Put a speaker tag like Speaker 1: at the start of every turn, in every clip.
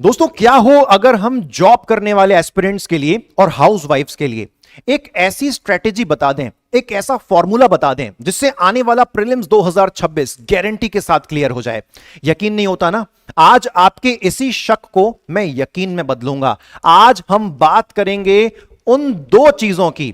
Speaker 1: दोस्तों, क्या हो अगर हम जॉब करने वाले एस्पिरेंट्स के लिए और हाउसवाइफ्स के लिए एक ऐसी स्ट्रेटेजी बता दें, एक ऐसा फॉर्मूला बता दें जिससे आने वाला प्रीलिम्स 2026 गारंटी के साथ क्लियर हो जाए। यकीन नहीं होता ना? आज आपके इसी शक को मैं यकीन में बदलूंगा। आज हम बात करेंगे उन दो चीजों की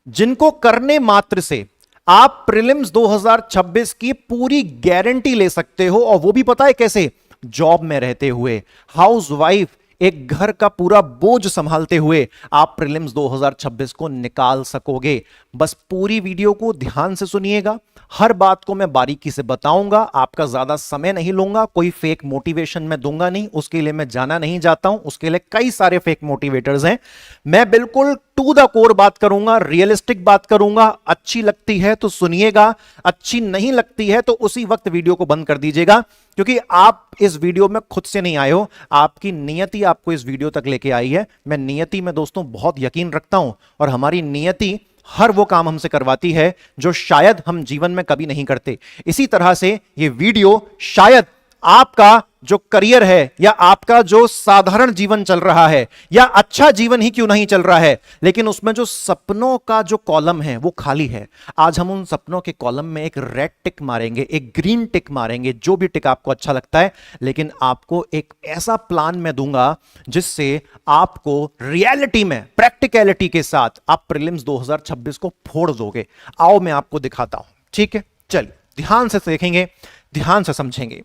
Speaker 1: जिनको करने मात्र से आप प्रीलिम्स 2026 की पूरी गारंटी ले सकते हो, और वो भी पता है कैसे? जॉब में रहते हुए, हाउसवाइफ एक घर का पूरा बोझ संभालते हुए आप प्रीलिम्स 2026 को निकाल सकोगे। बस पूरी वीडियो को ध्यान से सुनिएगा, हर बात को मैं बारीकी से बताऊंगा, आपका ज्यादा समय नहीं लूंगा, कोई फेक मोटिवेशन मैं दूंगा नहीं, उसके लिए मैं जाना नहीं चाहता हूं, उसके लिए कई सारे फेक मोटिवेटर्स हैं। मैं बिल्कुल टू द कोर बात करूंगा, रियलिस्टिक बात करूंगा। अच्छी लगती है तो सुनिएगा, अच्छी नहीं लगती है तो उसी वक्त वीडियो को बंद कर दीजिएगा, क्योंकि आप इस वीडियो में खुद से नहीं आए हो, आपकी नियति आपको इस वीडियो तक लेके आई है। मैं नियति में दोस्तों बहुत यकीन रखता हूं, और हमारी नियति हर वो काम हमसे करवाती है जो शायद हम जीवन में कभी नहीं करते। इसी तरह से ये वीडियो शायद आपका जो करियर है, या आपका जो साधारण जीवन चल रहा है, या अच्छा जीवन ही क्यों नहीं चल रहा है, लेकिन उसमें जो सपनों का जो कॉलम है वो खाली है। आज हम उन सपनों के कॉलम में एक रेड टिक मारेंगे, एक ग्रीन टिक मारेंगे, जो भी टिक आपको अच्छा लगता है, लेकिन आपको एक ऐसा प्लान मैं दूंगा जिससे आपको रियलिटी में, प्रैक्टिकलिटी के साथ आप प्रीलिम्स 2026 को फोड़ दोगे। आओ मैं आपको दिखाता हूं, ठीक है? चलिए ध्यान से देखेंगे, ध्यान से समझेंगे।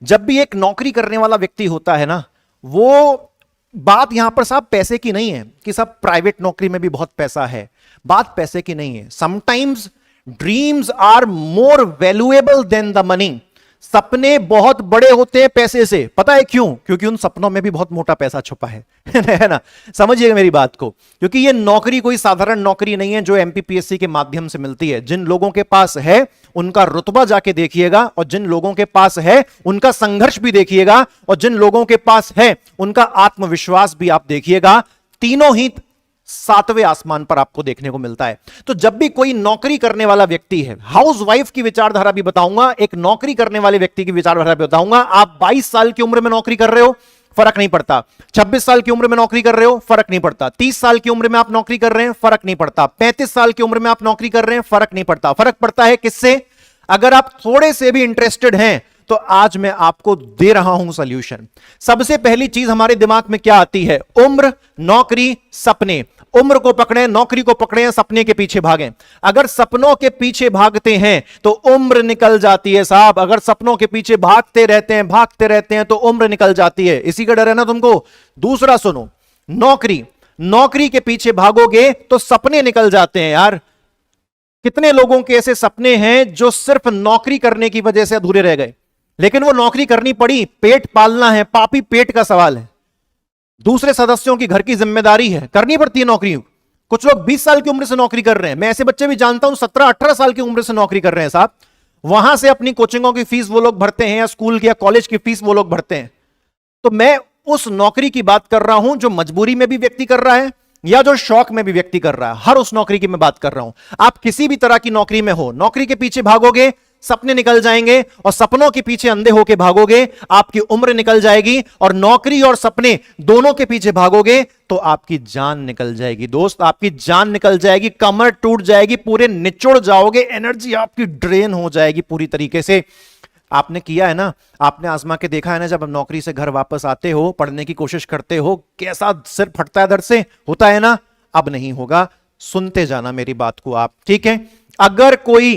Speaker 1: जब भी एक नौकरी करने वाला व्यक्ति होता है ना, वो बात यहां पर साहब पैसे की नहीं है कि सब प्राइवेट नौकरी में भी बहुत पैसा है। बात पैसे की नहीं है। Sometimes dreams are more valuable than the money. सपने बहुत बड़े होते हैं पैसे से। पता है क्यों? क्योंकि उन सपनों में भी बहुत मोटा पैसा छुपा है है ना? समझिएगा मेरी बात को, क्योंकि ये नौकरी कोई साधारण नौकरी नहीं है जो एमपीपीएससी के माध्यम से मिलती है। जिन लोगों के पास है उनका रुतबा जाके देखिएगा, और जिन लोगों के पास है उनका संघर्ष भी देखिएगा, और जिन लोगों के पास है उनका आत्मविश्वास भी आप देखिएगा। तीनों ही सातवें आसमान पर आपको देखने को मिलता है। तो जब भी कोई नौकरी करने वाला व्यक्ति है, हाउसवाइफ की विचारधारा भी बताऊंगा, एक नौकरी करने वाले व्यक्ति की विचारधारा भी बताऊंगा। आप 22 साल की उम्र में नौकरी कर रहे हो, फर्क नहीं पड़ता। 26 साल की उम्र में नौकरी कर रहे हो, फर्क नहीं पड़ता। 30 साल की उम्र में आप नौकरी कर रहे हैं, फर्क नहीं पड़ता। 35 साल की उम्र में आप नौकरी कर रहे हैं, फर्क नहीं पड़ता। फर्क पड़ता है किससे? अगर आप थोड़े से भी इंटरेस्टेड हैं तो आज मैं आपको दे रहा हूं सॉल्यूशन। सबसे पहली चीज हमारे दिमाग में क्या आती है? उम्र, नौकरी, सपने। उम्र को पकड़ें, नौकरी को पकड़ें, सपने के पीछे भागें। अगर सपनों के पीछे भागते हैं तो उम्र निकल जाती है साहब। अगर सपनों के पीछे भागते रहते हैं तो उम्र निकल जाती है। इसी का डर है ना तुमको? दूसरा सुनो, नौकरी के पीछे भागोगे तो सपने निकल जाते हैं यार। कितने लोगों के ऐसे सपने हैं जो सिर्फ नौकरी करने की वजह से अधूरे रह गए, लेकिन वो नौकरी करनी पड़ी, पेट पालना है, पापी पेट का सवाल है, दूसरे सदस्यों की घर की जिम्मेदारी है, करनी पड़ती है नौकरी। कुछ लोग 20 साल की उम्र से नौकरी कर रहे हैं। मैं ऐसे बच्चे भी जानता हूं 17-18 साल की उम्र से नौकरी कर रहे हैं साहब। वहां से अपनी कोचिंगों की फीस वो लोग भरते हैं, या स्कूल की या कॉलेज की फीस वो लोग भरते हैं। तो मैं उस नौकरी की बात कर रहा हूं जो मजबूरी में भी व्यक्ति कर रहा है, या जो शौक में भी व्यक्ति कर रहा है। हर उस नौकरी की मैं बात कर रहा हूं। आप किसी भी तरह की नौकरी में हो, नौकरी के पीछे भागोगे, सपने निकल जाएंगे, और सपनों के पीछे अंधे होके भागोगे, आपकी उम्र निकल जाएगी। और नौकरी और सपने दोनों के पीछे भागोगे तो आपकी जान निकल जाएगी दोस्त, आपकी जान निकल जाएगी, कमर टूट जाएगी, पूरे निचुड़ जाओगे, एनर्जी आपकी ड्रेन हो जाएगी पूरी तरीके से। आपने किया है ना, आपने आजमा के देखा है ना, जब आप नौकरी से घर वापस आते हो, पढ़ने की कोशिश करते हो, कैसा सिर फटता है दर्द से, होता है ना? अब नहीं होगा। सुनते जाना मेरी बात को आप, ठीक है? अगर कोई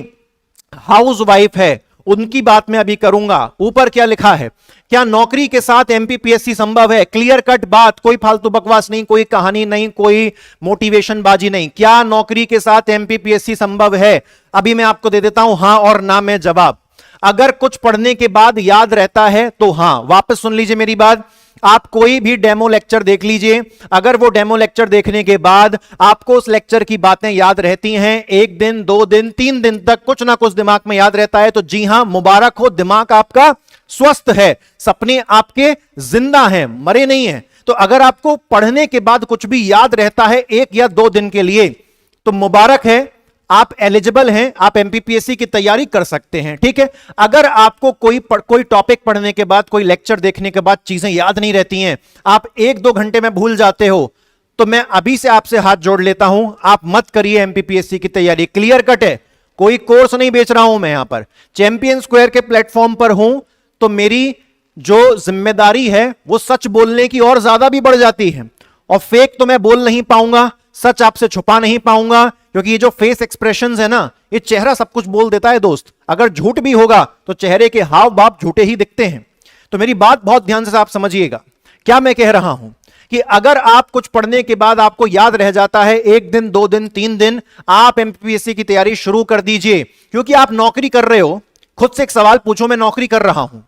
Speaker 1: हाउसवाइफ है, उनकी बात मैं अभी करूंगा। ऊपर क्या लिखा है? क्या नौकरी के साथ एमपीपीएससी संभव है? क्लियर कट बात, कोई फालतू बकवास नहीं, कोई कहानी नहीं, कोई मोटिवेशन बाजी नहीं। क्या नौकरी के साथ एमपीपीएससी संभव है? अभी मैं आपको दे देता हूं हां और ना में जवाब। अगर कुछ पढ़ने के बाद याद रहता है तो हां। वापस सुन लीजिए मेरी बात। आप कोई भी डेमो लेक्चर देख लीजिए, अगर वो डेमो लेक्चर देखने के बाद आपको उस लेक्चर की बातें याद रहती हैं, 1 दिन 2 दिन 3 दिन तक कुछ ना कुछ दिमाग में याद रहता है, तो जी हां, मुबारक हो, दिमाग आपका स्वस्थ है, सपने आपके जिंदा हैं, मरे नहीं हैं। तो अगर आपको पढ़ने के बाद कुछ भी याद रहता है 1 या 2 दिन के लिए, तो मुबारक है, आप एलिजिबल हैं, आप एमपीपीएससी की तैयारी कर सकते हैं, ठीक है। अगर आपको कोई टॉपिक पढ़ने के बाद, कोई लेक्चर देखने के बाद चीजें याद नहीं रहती हैं, आप 1-2 घंटे में भूल जाते हो, तो मैं अभी से आपसे हाथ जोड़ लेता हूं, आप मत करिए एमपीपीएससी की तैयारी। क्लियर कट है, कोई कोर्स नहीं बेच रहा हूं मैं यहां पर, चैंपियन स्क्वायर के प्लेटफॉर्म पर हूं, तो मेरी जो जिम्मेदारी है वो सच बोलने की और ज्यादा भी बढ़ जाती है। और फेक तो मैं बोल नहीं पाऊंगा, सच आपसे छुपा नहीं पाऊंगा, क्योंकि ये जो फेस एक्सप्रेशंस है ना, ये चेहरा सब कुछ बोल देता है दोस्त। अगर झूठ भी होगा तो चेहरे के हाव भाव झूठे ही दिखते हैं। तो मेरी बात बहुत ध्यान से आप समझिएगा, क्या मैं कह रहा हूं कि अगर आप कुछ पढ़ने के बाद आपको याद रह जाता है 1 दिन 2 दिन 3 दिन, आप एमपीपीएससी की तैयारी शुरू कर दीजिए। क्योंकि आप नौकरी कर रहे हो, खुद से एक सवाल पूछो, मैं नौकरी कर रहा हूं,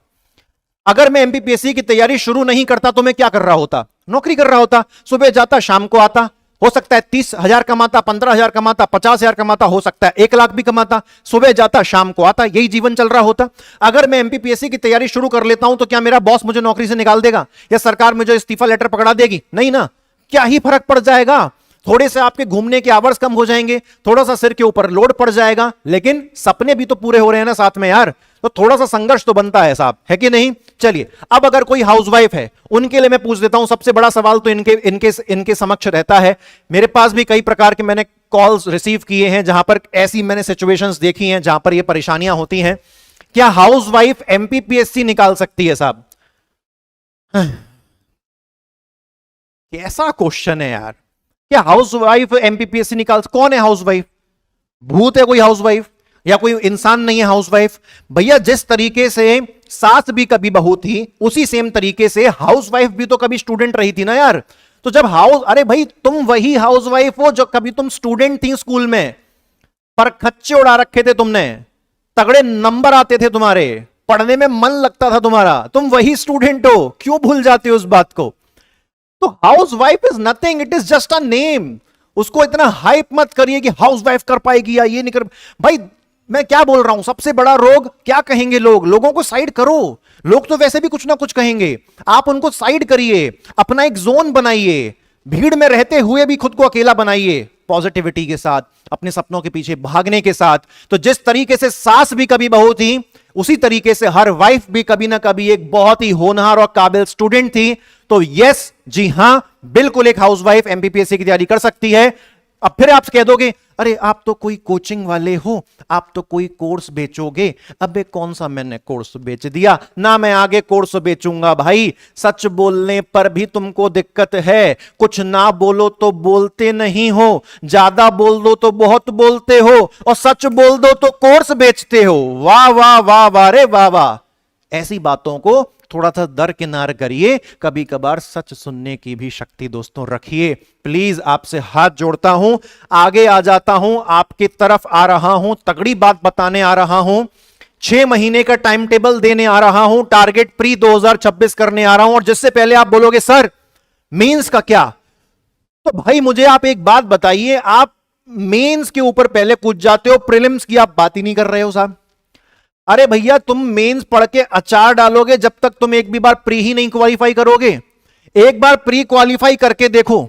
Speaker 1: अगर मैं एमपीपीएससी की तैयारी शुरू नहीं करता तो मैं क्या कर रहा होता? नौकरी कर रहा होता। सुबह जाता, शाम को आता, हो सकता है 30,000 कमाता, 15,000 कमाता, 50,000 कमाता, हो सकता है 1 लाख भी कमाता। सुबह जाता, शाम को आता, यही जीवन चल रहा होता। अगर मैं एमपीपीएससी की तैयारी शुरू कर लेता हूं तो क्या मेरा बॉस मुझे नौकरी से निकाल देगा या सरकार मुझे इस्तीफा लेटर पकड़ा देगी? नहीं ना। क्या ही फर्क पड़ जाएगा? थोड़े से आपके घूमने के आवर्स कम हो जाएंगे, थोड़ा सा सिर के ऊपर लोड पड़ जाएगा, लेकिन सपने भी तो पूरे हो रहे हैं ना साथ में यार। तो थोड़ा सा संघर्ष तो बनता है साहब, है कि नहीं? चलिए, अब अगर कोई हाउसवाइफ है, उनके लिए मैं पूछ देता हूं, सबसे बड़ा सवाल तो इनके समक्ष रहता है। मेरे पास भी कई प्रकार के मैंने कॉल्स रिसीव किए हैं, जहां पर ऐसी मैंने सिचुएशंस देखी हैं जहां पर ये परेशानियां होती हैं। क्या हाउसवाइफ एमपीपीएससी निकाल सकती है साहब? कैसा क्वेश्चन है यार। क्या हाउसवाइफ एमपीपीएससी निकाल? कौन है हाउसवाइफ? भूत है कोई हाउसवाइफ, या कोई इंसान नहीं है हाउसवाइफ? भैया, जिस तरीके से सास भी कभी बहू थी, उसी सेम तरीके से हाउसवाइफ भी तो कभी स्टूडेंट रही थी ना यार। तो जब अरे भाई, तुम वही हाउसवाइफ हो जो कभी तुम स्टूडेंट थी स्कूल में, पर खच्चे उड़ा रखे थे तुमने, तगड़े नंबर आते थे तुम्हारे, पढ़ने में मन लगता था तुम्हारा, तुम वही स्टूडेंट हो। क्यों भूल जाते हो उस बात को? तो housewife is nothing, it is just a name. उसको इतना हाइप मत करिए कि हाउसवाइफ कर पाएगी या ये नहीं कर। भाई, मैं क्या बोल रहा हूं, सबसे बड़ा रोग क्या कहेंगे लोग? लोगों को साइड करो। लोग तो वैसे भी कुछ ना कुछ कहेंगे, आप उनको साइड करिए, अपना एक जोन बनाइए, भीड़ में रहते हुए भी खुद को अकेला बनाइए, पॉजिटिविटी के साथ, अपने सपनों के पीछे भागने के साथ। तो जिस तरीके से सास भी कभी बहू थी, उसी तरीके से हर वाइफ भी कभी ना कभी एक बहुत ही होनहार और काबिल स्टूडेंट थी। तो यस, जी हां, बिल्कुल एक हाउसवाइफ एमपीपीएससी की तैयारी कर सकती है। अब फिर आप कह दोगे, अरे आप तो कोई कोचिंग वाले हो, आप तो कोई कोर्स बेचोगे। अबे कौन सा मैंने कोर्स बेच दिया? ना मैं आगे कोर्स बेचूंगा भाई। सच बोलने पर भी तुमको दिक्कत है, कुछ ना बोलो तो बोलते नहीं हो, ज्यादा बोल दो तो बहुत बोलते हो, और सच बोल दो तो कोर्स बेचते हो। वाह वाह वाह वाह रे वाह वाह। ऐसी बातों को थोड़ा सा दरकिनार करिए, कभी कभार सच सुनने की भी शक्ति दोस्तों रखिए। प्लीज आपसे हाथ जोड़ता हूं, आगे आ जाता हूं, आपकी तरफ आ रहा हूं, तगड़ी बात बताने आ रहा हूं, 6 महीने का टाइम टेबल देने आ रहा हूं, टारगेट प्री 2026 करने आ रहा हूं। और जिससे पहले आप बोलोगे सर मेंस का क्या, तो भाई मुझे आप एक बात बताइए, आप मेंस के ऊपर पहले कूद जाते हो, प्रीलिम्स की आप बात ही नहीं कर रहे हो साहब। अरे भैया, तुम मेंस पढ़ के अचार डालोगे जब तक तुम एक भी बार प्री ही नहीं क्वालिफाई करोगे। एक बार प्री क्वालिफाई करके देखो।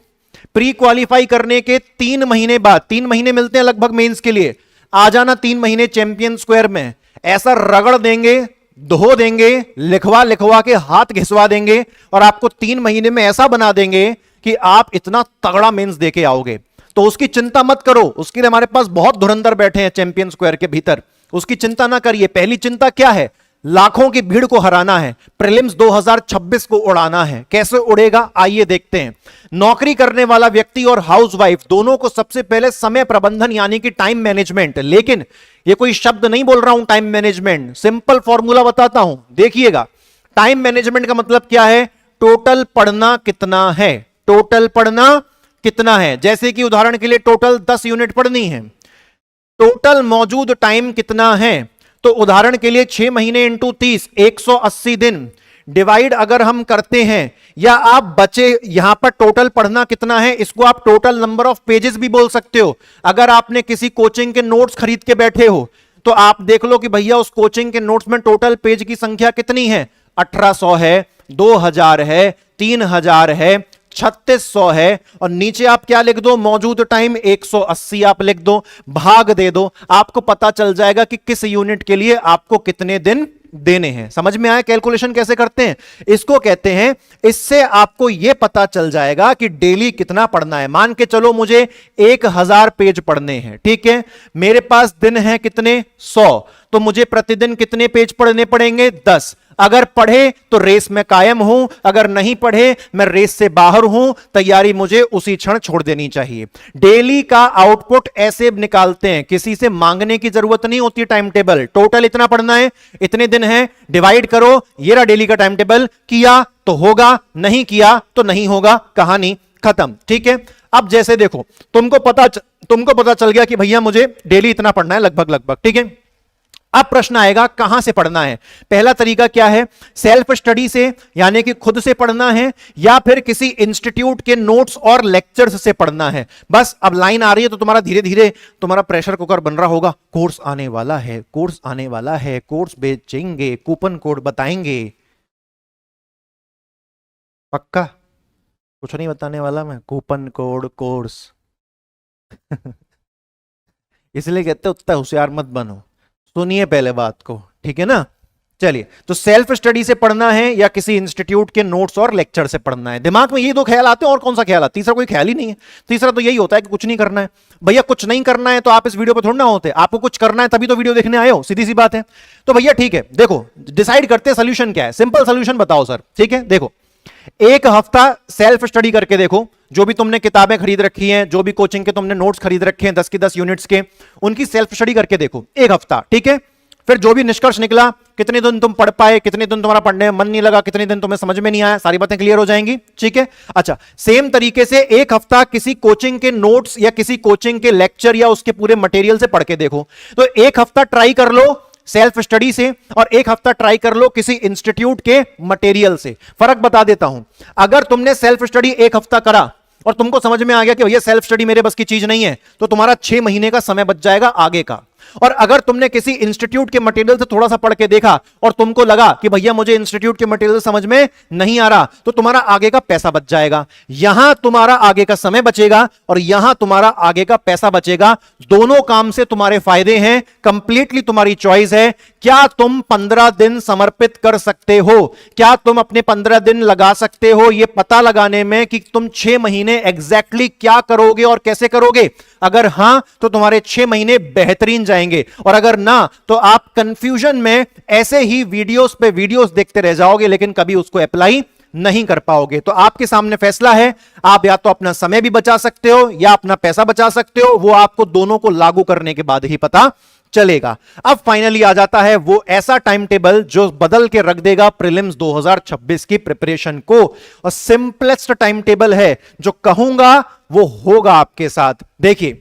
Speaker 1: प्री क्वालिफाई करने के 3 महीने बाद, 3 महीने मिलते हैं लगभग मेंस के लिए, आ जाना 3 महीने चैंपियन स्क्वायर में। ऐसा रगड़ देंगे, धो देंगे, लिखवा लिखवा के हाथ घिसवा देंगे, और आपको 3 महीने में ऐसा बना देंगे कि आप इतना तगड़ा मेंस देके आओगे। तो उसकी चिंता मत करो, उसके लिए हमारे पास बहुत धुरंधर बैठे हैं चैंपियन स्क्वायर के भीतर, उसकी चिंता ना करिए। पहली चिंता क्या है? लाखों की भीड़ को हराना है, प्रीलिम्स 2026 को उड़ाना है। कैसे उड़ेगा आइए देखते हैं। नौकरी करने वाला व्यक्ति और हाउसवाइफ दोनों को सबसे पहले समय प्रबंधन यानी कि टाइम मैनेजमेंट, लेकिन ये कोई शब्द नहीं बोल रहा हूं टाइम मैनेजमेंट, सिंपल फॉर्मूला बताता हूं, देखिएगा। टाइम मैनेजमेंट का मतलब क्या है? टोटल पढ़ना कितना है, टोटल पढ़ना कितना है। जैसे कि उदाहरण के लिए टोटल 10 यूनिट पढ़नी है, टोटल मौजूद टाइम कितना है? तो उदाहरण के लिए 6 महीने इंटू 30, 180 दिन डिवाइड अगर हम करते हैं, या आप बचे यहां पर टोटल पढ़ना कितना है, इसको आप टोटल नंबर ऑफ पेजेस भी बोल सकते हो। अगर आपने किसी कोचिंग के नोट्स खरीद के बैठे हो तो आप देख लो कि भैया उस कोचिंग के नोट्स में टोटल पेज की संख्या कितनी है, 1800 है, 2000 है, 3000 है, 3600 है, और नीचे आप क्या लिख दो, मौजूद टाइम 180 आप लिख दो, भाग दे दो, आपको पता चल जाएगा कि किस यूनिट के लिए आपको कितने दिन देने हैं। समझ में आया कैलकुलेशन कैसे करते हैं? इसको कहते हैं, इससे आपको यह पता चल जाएगा कि डेली कितना पढ़ना है। मान के चलो मुझे 1000 पेज पढ़ने हैं, ठीक है, मेरे पास दिन है कितने, 100, तो मुझे प्रतिदिन कितने पेज पढ़ने पड़ेंगे, 10। अगर पढ़े तो रेस में कायम हूं, अगर नहीं पढ़े मैं रेस से बाहर हूं, तैयारी मुझे उसी क्षण छोड़ देनी चाहिए। डेली का आउटपुट ऐसे निकालते हैं, किसी से मांगने की जरूरत नहीं होती। टाइम टेबल टोटल इतना पढ़ना है, इतने दिन है, डिवाइड करो, ये रहा डेली का टाइम टेबल, किया तो होगा, नहीं किया तो नहीं होगा, कहानी खत्म। ठीक है, अब जैसे देखो तुमको पता चल गया कि भैया मुझे डेली इतना पढ़ना है लगभग, ठीक है। अब प्रश्न आएगा कहां से पढ़ना है। पहला तरीका क्या है, सेल्फ स्टडी से, यानी कि खुद से पढ़ना है, या फिर किसी इंस्टीट्यूट के नोट्स और लेक्चर्स से पढ़ना है। बस अब लाइन आ रही है तो तुम्हारा धीरे धीरे तुम्हारा प्रेशर कुकर बन रहा होगा, कोर्स आने वाला है, कोर्स आने वाला है, कोर्स बेचेंगे, कूपन कोड बताएंगे। पक्का कुछ नहीं बताने वाला मैं, कूपन कोड कोर्स इसलिए कहते उतना होशियार मत बनो, सुनिए पहले बात को, ठीक है ना। चलिए, तो सेल्फ स्टडी से पढ़ना है या किसी इंस्टीट्यूट के नोट्स और लेक्चर से पढ़ना है। दिमाग में ये दो ख्याल आते हैं, और कौन सा ख्याल आता है? तीसरा कोई ख्याल ही नहीं है। तीसरा तो यही होता है कि कुछ नहीं करना है। भैया कुछ नहीं करना है तो आप इस वीडियो पे थोड़ा ना होते, आपको कुछ करना है तभी तो वीडियो देखने आए हो, सीधी सी बात है। तो भैया ठीक है, देखो डिसाइड करते हैं सोल्यूशन क्या है। सिंपल सोल्यूशन बताओ सर, ठीक है। देखो, एक हफ्ता सेल्फ स्टडी करके देखो, जो भी तुमने किताबें खरीद रखी हैं, जो भी कोचिंग के तुमने नोट्स खरीद रखे हैं 10 की 10 यूनिट्स के, उनकी सेल्फ स्टडी करके देखो एक हफ्ता, ठीक है। फिर जो भी निष्कर्ष निकला, कितने दिन तुम पढ़ पाए, कितने दिन तुम्हारा पढ़ने में मन नहीं लगा, कितने दिन तुम्हें समझ में नहीं आया, सारी बातें क्लियर हो जाएंगी, ठीक है। अच्छा, सेम तरीके से एक हफ्ता किसी कोचिंग के नोट्स या किसी कोचिंग के लेक्चर या उसके पूरे मटेरियल से पढ़ के देखो। तो एक हफ्ता ट्राई कर लो सेल्फ स्टडी से, और एक हफ्ता ट्राई कर लो किसी इंस्टीट्यूट के मटेरियल से। फर्क बता देता हूं, अगर तुमने सेल्फ स्टडी एक हफ्ता करा और तुमको समझ में आ गया कि भैया सेल्फ स्टडी मेरे बस की चीज नहीं है, तो तुम्हारा 6 महीने का समय बच जाएगा आगे का। और अगर तुमने किसी इंस्टीट्यूट के मटेरियल से थोड़ा सा पढ़ के देखा और तुमको लगा कि भैया मुझे इंस्टीट्यूट के मटेरियल समझ में नहीं आ रहा, तो तुम्हारा आगे का पैसा बच जाएगा। यहां तुम्हारा आगे का समय बचेगा और यहां तुम्हारा आगे का पैसा बचेगा। दोनों काम से तुम्हारे फायदे हैं, कंप्लीटली तुम्हारी चॉइस है। क्या तुम 15 दिन समर्पित कर सकते हो? क्या तुम अपने 15 दिन लगा सकते हो यह पता लगाने में कि तुम 6 महीने एग्जैक्टली क्या करोगे और कैसे करोगे? अगर हां तो तुम्हारे 6 महीने बेहतरीन जाएंगे, और अगर ना तो आप कंफ्यूजन में ऐसे ही वीडियोस पे वीडियोस देखते रह जाओगे, लेकिन कभी उसको अप्लाई नहीं कर पाओगे। तो आपके सामने फैसला है, आप या तो अपना समय भी बचा सकते हो या अपना पैसा बचा सकते हो, वो आपको दोनों को लागू करने के बाद ही पता चलेगा। अब फाइनली आ जाता है वो ऐसा टाइम टेबल जो बदल के रख देगा प्रीलिम्स 2026 की प्रिपरेशन को, और सिंपलेस्ट टाइम टेबल है, जो कहूंगा वो होगा आपके साथ। देखिए,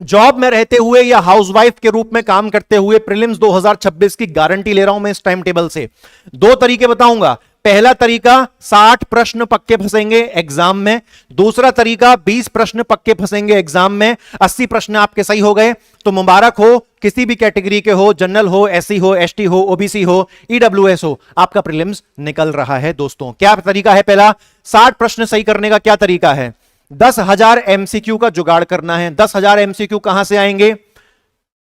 Speaker 1: जॉब में रहते हुए या हाउसवाइफ के रूप में काम करते हुए प्रीलिम्स 2026 की गारंटी ले रहा हूं मैं इस टाइम टेबल से। 2 तरीके बताऊंगा। पहला तरीका 60 प्रश्न पक्के फंसेंगे एग्जाम में। दूसरा तरीका 20 प्रश्न पक्के फंसेंगे एग्जाम में। 80 प्रश्न आपके सही हो गए तो मुबारक हो, किसी भी कैटेगरी के हो, जनरल हो, एससी हो, एसटी हो, ओबीसी हो, ईडब्ल्यूएस हो, आपका प्रीलिम्स निकल रहा है। दोस्तों क्या तरीका है? पहला, 60 प्रश्न सही करने का क्या तरीका है? 10,000 एमसीक्यू का जुगाड़ करना है। 10,000 एमसीक्यू कहां से आएंगे?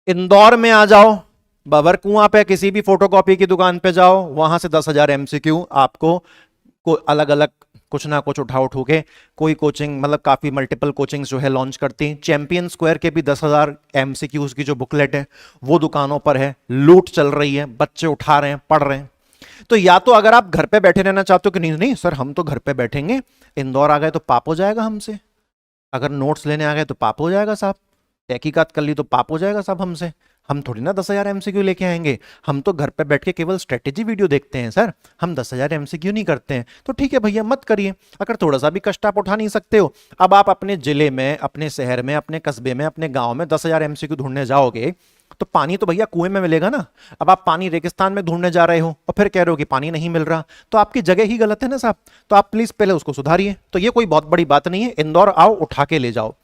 Speaker 1: इंदौर में आ जाओ, बाबर कुआं पे किसी भी फोटोकॉपी की दुकान पे जाओ, वहां से 10,000 एमसीक्यू आपको अलग अलग कुछ ना कुछ उठा के कोई कोचिंग, मतलब काफी मल्टीपल कोचिंग्स जो है लॉन्च करती। चैंपियन स्क्वायर के भी 10,000 एमसीक्यूज की जो बुकलेट है वो दुकानों पर है, लूट चल रही है, बच्चे उठा रहे हैं, पढ़ रहे हैं। तो या तो अगर आप घर पे बैठे रहना चाहते हो कि नहीं सर हम तो घर पे बैठेंगे, इंदौर आ गए तो पाप हो जाएगा हमसे, अगर नोट्स लेने आ गए तो पाप हो जाएगा साहब, तहकीकात कर ली तो पाप हो जाएगा साहब हमसे, हम थोड़ी ना 10,000 एमसीक्यू लेके आएंगे, हम तो घर पे बैठ के केवल स्ट्रेटेजी वीडियो देखते हैं सर, हम 10,000 एमसीक्यू नहीं करते हैं। तो ठीक है भैया मत करिए, अगर थोड़ा सा भी कष्ट आप उठा नहीं सकते हो। अब आप अपने जिले में, अपने शहर में, अपने कस्बे में, अपने गांव में 10,000 एमसीक्यू ढूंढने जाओगे तो पानी तो भैया कुएं में मिलेगा ना। अब आप पानी रेगिस्तान में ढूंढने जा रहे हो और फिर कह रहे हो कि पानी नहीं मिल रहा, तो आपकी जगह ही गलत है ना साहब। तो आप प्लीज पहले उसको सुधारिए। तो ये कोई बहुत बड़ी बात नहीं है, इंदौर आओ, उठा के ले जाओ।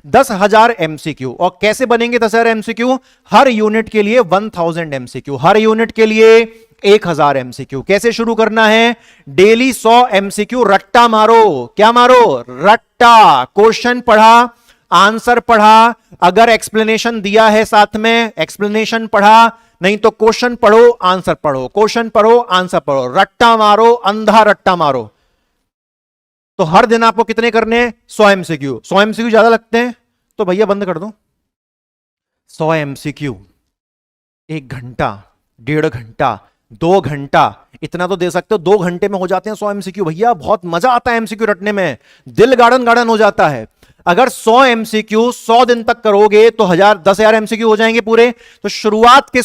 Speaker 1: 10,000 एमसीक्यू, और कैसे बनेंगे 10,000 एमसीक्यू? हर यूनिट के लिए 1000 एमसीक्यू, हर यूनिट के लिए 1000 एमसीक्यू। कैसे शुरू करना है? डेली 100 एमसीक्यू रट्टा मारो। क्या मारो? रट्टा। क्वेश्चन पढ़ा, आंसर पढ़ा, अगर एक्सप्लेनेशन दिया है साथ में एक्सप्लेनेशन पढ़ा, नहीं तो क्वेश्चन पढ़ो आंसर पढ़ो, क्वेश्चन पढ़ो आंसर पढ़ो, रट्टा मारो, अंधा रट्टा मारो। तो हर दिन आपको कितने करने हैं? 100 एमसीक्यू। 100 एमसीक्यू ज्यादा लगते हैं तो भैया बंद कर दो। 100 एमसीक्यू 1 घंटा, 1.5 घंटा, 2 घंटा, इतना तो दे सकते हो। 2 घंटे में हो जाते हैं 100 एमसीक्यू भैया। बहुत मजा आता है एमसीक्यू रटने में, दिल गार्डन गार्डन हो जाता है। अगर 100 एमसीक्यू 100 दिन तक करोगे तो 10,000 एमसीक्यू हो जाएंगे पूरे। तो शुरुआत के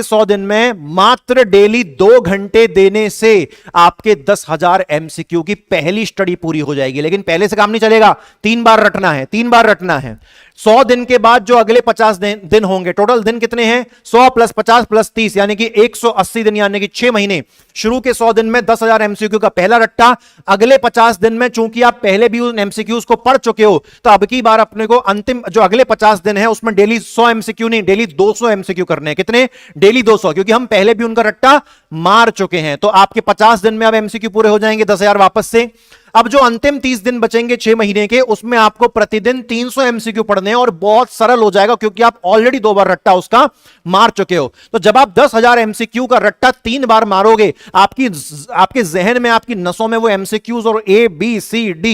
Speaker 1: 100 दिन में मात्र डेली 2 घंटे देने से आपके 10,000 एमसीक्यू की पहली स्टडी पूरी हो जाएगी। लेकिन पहले से काम नहीं चलेगा, 3 बार रटना है, 3 बार रटना है। 100 दिन के बाद जो अगले 50 दिन होंगे, टोटल दिन कितने हैं? 100 प्लस 50 प्लस 30 यानी कि 180 दिन, यानी कि 6 महीने। शुरू के 100 दिन में 10,000 एमसीक्यू का पहला रट्टा। अगले 50 दिन में चूंकि आप पहले भी उन एमसीक्यूज को पढ़ चुके हो, तो अब की बार अपने को अंतिम जो अगले 50 दिन है उसमें डेली 100 एमसीक्यू नहीं, डेली 200 एमसीक्यू करने हैं। कितने? डेली 200, क्योंकि हम पहले भी उनका रट्टा मार चुके हैं। तो आपके 50 दिन में अब एमसीक्यू पूरे हो जाएंगे 10,000 वापस से। अब जो अंतिम 30 दिन बचेंगे 6 महीने के, उसमें आपको प्रतिदिन 300 एमसीक्यू पढ़ने हैं और बहुत सरल हो जाएगा क्योंकि आप ऑलरेडी 2 बार रट्टा उसका मार चुके हो। तो जब आप 10,000 एमसीक्यू का रट्टा 3 बार मारोगे, आपके जहन में, आपकी नसों में वो एमसीक्यूज और ABCD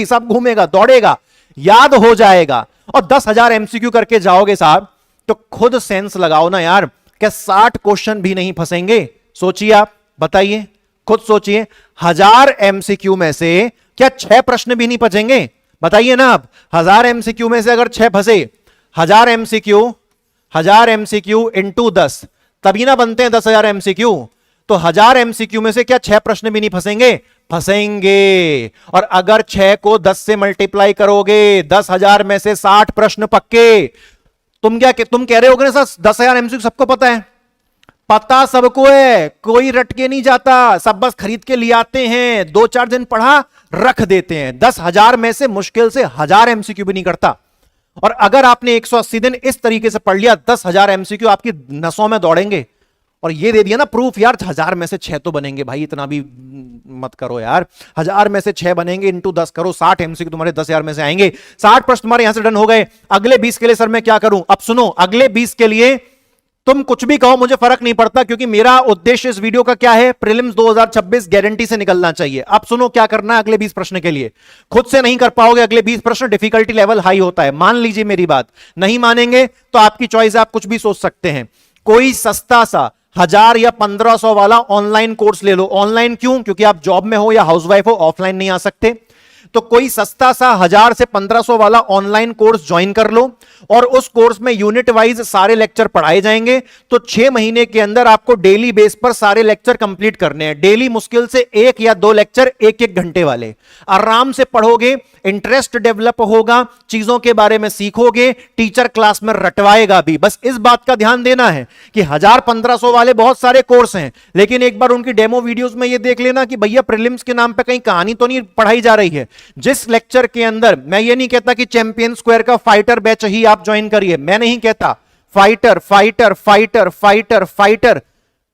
Speaker 1: सब घूमेगा, दौड़ेगा, याद हो जाएगा। और 10,000 एमसीक्यू करके जाओगे साहब, तो खुद सेंस लगाओ ना यार, क्या 60 क्वेश्चन भी नहीं फंसेंगे? सोचिए आप, बताइए, खुद सोचिए। 1000 एमसीक्यू में से क्या 6 प्रश्न भी नहीं बचेंगे? बताइए ना आप। 1000 एमसीक्यू में से अगर 6 फंसे, 1000 एमसीक्यू इंटू 10, तभी ना बनते हैं 10,000 एमसीक्यू। तो 1000 एमसीक्यू में से क्या 6 प्रश्न भी नहीं फंसेंगे? फंसेंगे। और अगर 6 को 10 से मल्टीप्लाई करोगे, 10,000 में से 60 प्रश्न पक्के। तुम कह रहे होगे ना सर 10,000 एमसीक्यू सबको पता है? पता सबको है, कोई रट के नहीं जाता, सब बस खरीद के ले आते हैं, 2-4 दिन पढ़ा रख देते हैं। 10,000 में से मुश्किल से 1000 एमसीक्यू भी नहीं करता। और अगर आपने 180 दिन इस तरीके से पढ़ लिया, 10,000 एमसीक्यू आपकी नसों में दौड़ेंगे। और ये दे दिया ना प्रूफ यार, 1000 में से 6 तो बनेंगे भाई, इतना भी मत करो यार। 1000 में से 6 बनेंगे, इंटू 10 करो, 60 एमसीक्यू तुम्हारे 10,000 में से आएंगे। 60 प्रश्न तुम्हारे यहां से डन हो गए। अगले 20 के लिए सर मैं क्या करूं? अब सुनो, अगले 20 के लिए तुम कुछ भी कहो, मुझे फर्क नहीं पड़ता, क्योंकि मेरा उद्देश्य इस वीडियो का क्या है? प्रीलिम्स 2026 गारंटी से निकलना चाहिए। अब सुनो क्या करना है अगले 20 प्रश्न के लिए। खुद से नहीं कर पाओगे अगले 20 प्रश्न, डिफिकल्टी लेवल हाई होता है, मान लीजिए मेरी बात। नहीं मानेंगे तो आपकी चॉइस, आप कुछ भी सोच सकते हैं। कोई सस्ता सा 1000 या 1500 वाला ऑनलाइन कोर्स ले लो। ऑनलाइन क्यों? क्योंकि आप जॉब में हो या हाउसवाइफ हो, ऑफलाइन नहीं आ सकते। तो कोई सस्ता सा 1000 से 1500 वाला ऑनलाइन कोर्स ज्वाइन कर लो, और उस कोर्स में यूनिट वाइज सारे लेक्चर पढ़ाए जाएंगे। तो 6 महीने के अंदर आपको डेली बेस पर सारे लेक्चर कंप्लीट करने हैं। डेली मुश्किल से 1 या 2 लेक्चर 1-1 घंटे वाले। आराम से पढ़ोगे, इंटरेस्ट डेवलप होगा, चीजों के बारे में सीखोगे, टीचर क्लास में रटवाएगा भी। बस इस बात का ध्यान देना है कि 1000-1500 वाले बहुत सारे कोर्स हैं, लेकिन एक बार उनकी डेमो वीडियोस में ये देख लेना कि भैया प्रीलिम्स के नाम पे कहीं कहानी तो नहीं पढ़ाई जा रही है। जिस लेक्चर के अंदर, मैं ये नहीं कहता कि चैंपियन स्क्वायर का फाइटर बैच ही आप ज्वाइन करिए, मैं नहीं कहता। Fighter fighter fighter fighter fighter,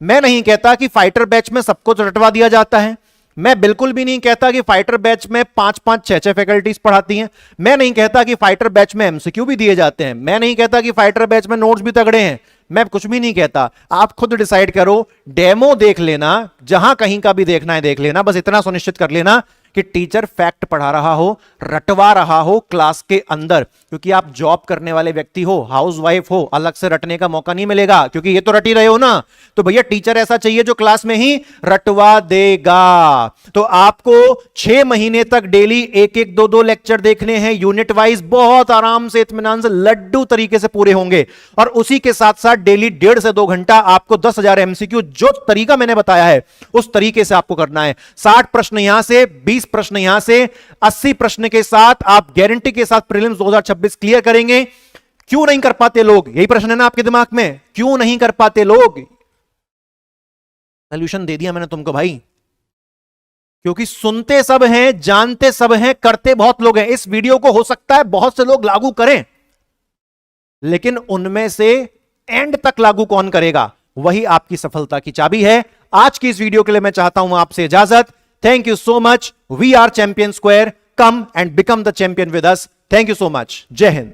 Speaker 1: मैं नहीं कहता कि फाइटर बैच में सबको रटवा दिया जाता है। मैं बिल्कुल भी नहीं कहता कि फाइटर बैच में 5-5, 6-6 फैकल्टीज पढ़ाती हैं। मैं नहीं कहता कि फाइटर बैच में एमसीक्यू भी दिए जाते हैं। मैं नहीं कहता कि फाइटर बैच में नोट्स भी तगड़े हैं। मैं कुछ भी नहीं कहता, आप खुद डिसाइड करो। डेमो देख लेना, जहां कहीं का भी देखना है देख लेना, बस इतना सुनिश्चित कर लेना कि टीचर फैक्ट पढ़ा रहा हो, रटवा रहा हो क्लास के अंदर। क्योंकि आप जॉब करने वाले व्यक्ति हो, हाउसवाइफ हो, अलग से रटने का मौका नहीं मिलेगा, क्योंकि ये तो रट ही रहे हो ना। तो भैया टीचर ऐसा चाहिए जो क्लास में ही रटवा देगा। तो आपको 6 महीने तक डेली 1-1, 2-2 लेक्चर देखने हैं यूनिट वाइज, बहुत आराम से, इत्मीनान से, लड्डू तरीके से पूरे होंगे। और उसी के साथ साथ डेली 1.5 से 2 घंटा आपको 10,000 एमसीक्यू, जो तरीका मैंने बताया है उस तरीके से आपको करना है। 60 प्रश्न यहां से, 20 प्रश्न यहां से, 80 प्रश्न के साथ आप गारंटी के साथ प्रीलिम्स 2026 क्लियर करेंगे। क्यों नहीं कर पाते लोग? यही प्रश्न है ना आपके दिमाग में, क्यों नहीं कर पाते लोग? सॉल्यूशन दे दिया मैंने तुमको भाई। क्योंकि सुनते सब हैं, जानते सब हैं, करते बहुत लोग हैं। इस वीडियो को हो सकता है बहुत से लोग लागू करें, लेकिन उनमें से एंड तक लागू कौन करेगा? वही आपकी सफलता की चाबी है। आज की इस वीडियो के लिए मैं चाहता हूं आपसे इजाजत। Thank you so much. We are champion square. Come and become the champion with us. Thank you so much. जय हिंद।